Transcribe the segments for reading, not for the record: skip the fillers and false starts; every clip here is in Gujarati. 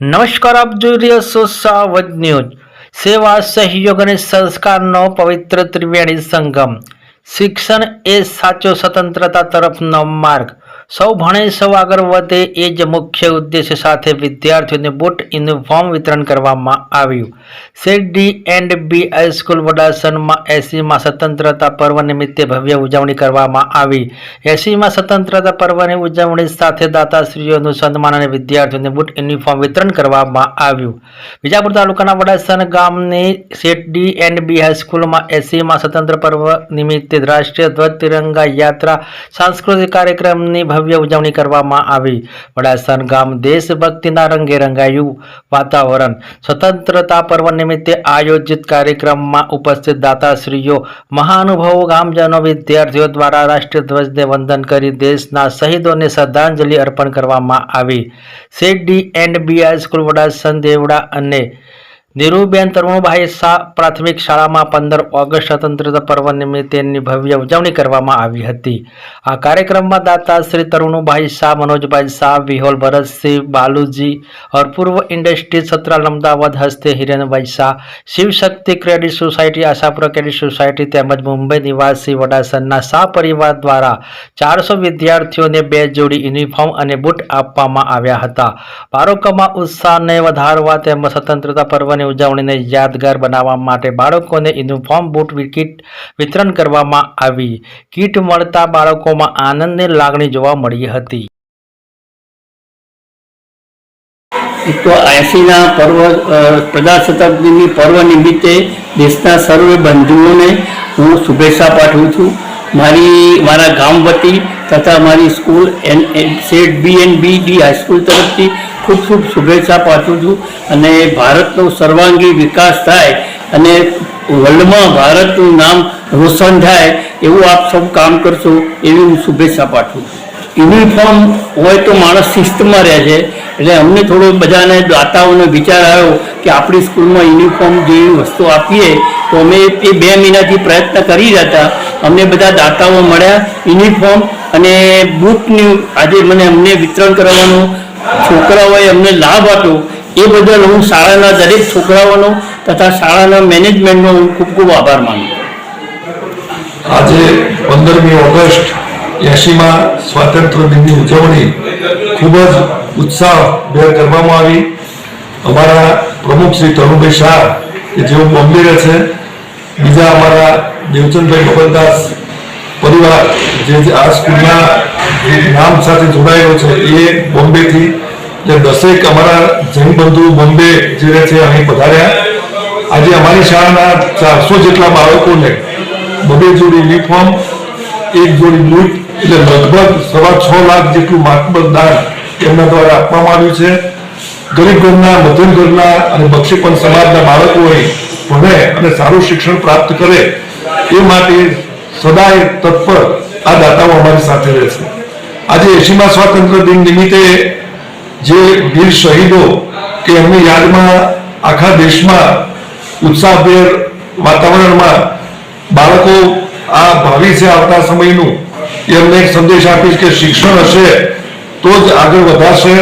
નમસ્કાર, આપ જોઈ રહ્યા છો સાવજ ન્યૂઝ। સેવા, સહયોગ અને સંસ્કારનો પવિત્ર ત્રિવેણી સંગમ। શિક્ષણ એ સાચો સ્વતંત્રતા તરફનો માર્ગ। સૌ ભણે સૌ આગળ વધે એ જ મુખ્ય ઉદ્દેશ્ય સાથે વિદ્યાર્થીઓને બુટ યુનિફોર્મ વિતરણ કરવામાં આવ્યું। Seth D and B high school વડાસરમાં 80મા સ્વતંત્રતા પર્વ નિમિત્તે ભવ્ય ઉજવણી કરવામાં આવી। 80મા સ્વતંત્રતા પર્વની ઉજવણી સાથે દાતાશ્રીઓનું સન્માન અને વિદ્યાર્થીઓને બુટ યુનિફોર્મ વિતરણ કરવામાં આવ્યું। વિજાપુર તાલુકાના વડાસર ગામની સેટ ડી એન્ડ બી હાઈસ્કૂલમાં 80મા સ્વતંત્ર પર્વ નિમિત્તે રાષ્ટ્રીય ધ્વજ તિરંગા યાત્રા સાંસ્કૃતિક કાર્યક્રમની ભવ્ય ઉજવણી કરવામાં આવી। વડાસર ગામ દેશભક્તિના રંગે રંગાયું વાતાવરણ। સ્વતંત્રતા પર્વ નિમિત્તે આયોજિત કાર્યક્રમમાં ઉપસ્થિત દાતાશ્રીઓ, મહાનુભાવો, ગામજનો, વિદ્યાર્થીઓ દ્વારા રાષ્ટ્રીય ધ્વજને વંદન કરી દેશના શહીદોને શ્રદ્ધાંજલિ અર્પણ કરવામાં આવી। Seth D and B high school Vadasar Devda અને ધીરુબેન તરુણભાઈ શાહ પ્રાથમિક શાળામાં 15 ઓગસ્ટ સ્વતંત્રતા પર્વ નિમિત્તેની ભવ્ય ઉજવણી કરવામાં આવી હતી। આ કાર્યક્રમમાં દાતા શ્રી તરુણભાઈ શાહ, मनोजभाई शाह, विहोल भरत सिंह, बालूजी और पूर्व इंडस्ट्री सत्राल अमदावाद हस्ते हिरेनभाई Shah, Shiv Shakti credit society, Ashapura credit society તેમજ મુંબઈ નિવાસી વડાસરના શાહ પરિવાર દ્વારા 400 વિદ્યાર્થીઓને 2 જોડી યુનિફોર્મ અને બુટ આપવામાં આવ્યા હતા। બાળકોમાં ઉત્સાહને વધારવા તેમજ સ્વતંત્રતા પર્વની ઉજવણીને યાદગાર બનાવવા માટે બાળકોને યુનિફોર્મ, બુટ, કીટ વિતરણ કરવામાં આવી। કીટ મળતા બાળકોમાં આનંદની લાગણી જોવા મળી હતી। તો 80ના પર્વ પ્રજાસત્તાક દિનની પર્વ નિમિત્તે દેશના સર્વે બંધુઓને હું શુભેચ્છા પાઠવું છું। મારા ગામ વતી તથા મારી સ્કૂલ સેટ B and B D high school તરફથી ખૂબ ખૂબ શુભેચ્છા પાઠવું છું અને ભારતનો સર્વાંગી વિકાસ થાય અને વર્લ્ડમાં ભારતનું નામ રોશન થાય એવું આપ સૌ કામ કરશો એવી હું શુભેચ્છા પાઠવું છું। યુનિફોર્મ હોય તો માણસ શિસ્તમાં રહે છે, એટલે અમને થોડો બધાને દાતાઓનો વિચાર આવ્યો કે આપણી સ્કૂલમાં યુનિફોર્મ જેવી વસ્તુ આપીએ તો અમે એ 2 મહિનાથી પ્રયત્ન કરી રહ્યા હતા। અમને બધા દાતાઓ મળ્યા, યુનિફોર્મ અને બુટનું આજે અમને વિતરણ કરવાનું છોકરાઓએ અમને લાભ આપ્યો એ બદલ હું શાળાના દરેક છોકરાઓનો તથા શાળાના મેનેજમેન્ટનો હું ખૂબ ખૂબ આભાર માનું છું। આજે 15મી ઓગસ્ટ 80મા સ્વાતંત્ર્ય દિનની ઉજવણી ખૂબ જ ઉત્સાહભેર કરવામાં આવી। અમારા પ્રમુખ શ્રી તરુણભાઈ શાહ કે જેઓ બોમ્બે રહે છે, બીજા અમારા દેવચંદભાઈ ગોપાલદાસ પરિવાર જે આ સ્કૂલના નામ સાથે જોડાયેલો છે એ બોમ્બેથી, એટલે 10 અમારા જૈન બંધુ બોમ્બે જે રહે છે અહીં પધાર્યા। આજે અમારી શાળાના 400 જેટલા બાળકોને 2 જોડી યુનિફોર્મ, 1 જોડી બુટ, એટલે લગભગ 6.25 લાખ જેટલું માતબર દાન એમના દ્વારા આપવામાં આવ્યું છે। ગરીબ ઘરના, મધ્યમ ઘરના અને બક્ષીપંથ સમાજના બાળકોએ ભણે અને સારું શિક્ષણ પ્રાપ્ત કરે એ માટે સદાય તત્પર આ દાતાઓ અમારી સાથે રહેશે। આજે 80મા સ્વાતંત્ર્ય દિન નિમિત્તે જે વીર શહીદો કે એમની યાદમાં આખા દેશમાં ઉત્સાહભેર વાતાવરણમાં બાળકો આ ભાવિ છે આવતા સમયનું એમને એક સંદેશ આપીશ કે શિક્ષણ હશે તો જ આગળ વધાશે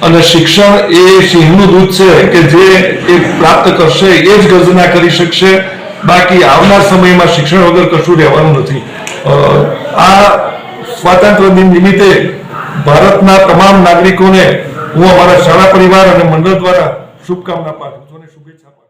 અને શિક્ષણ એ સિંહનું દૂધ છે કે જે એ પ્રાપ્ત કરશે એ જ ગર્જના કરી શકશે, બાકી આવનાર સમયમાં શિક્ષણ વગર કશું રહેવાનું નથી। આ સ્વાતંત્ર્ય દિન નિમિત્તે ભારતના તમામ નાગરિકોને હું અમારા શાળા પરિવાર અને મંડળ દ્વારા શુભકામના પાઠવું છું અને શુભેચ્છા પાઠવું છું।